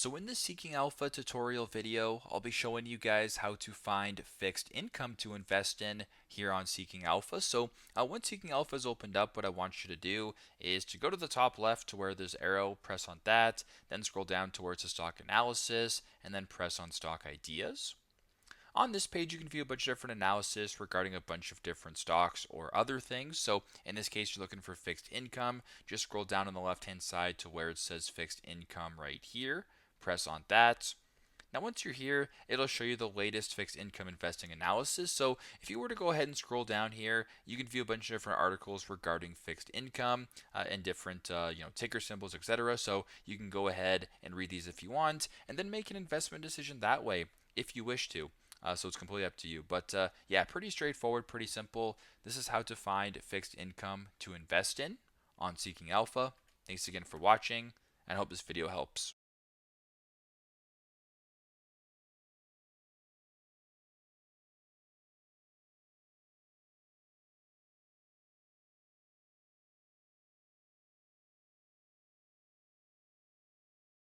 So in this Seeking Alpha tutorial video, I'll be showing you guys how to find fixed income to invest in here on Seeking Alpha. So once Seeking Alpha is opened up, what I want you to do is to go to the top left to where there's arrow, press on that, then scroll down towards the stock analysis, and then press on stock ideas. On this page, you can view a bunch of different analysis regarding a bunch of different stocks or other things. So in this case, you're looking for fixed income. Just scroll down on the left-hand side to where it says fixed income right here. Press on that. Now, once you're here, it'll show you the latest fixed income investing analysis. So if you were to go ahead and scroll down here, you can view a bunch of different articles regarding fixed income and different ticker symbols, etc. So you can go ahead and read these if you want, and then make an investment decision that way if you wish to. So it's completely up to you. But yeah, pretty straightforward, pretty simple. This is how to find fixed income to invest in on Seeking Alpha. Thanks again for watching, and I hope this video helps.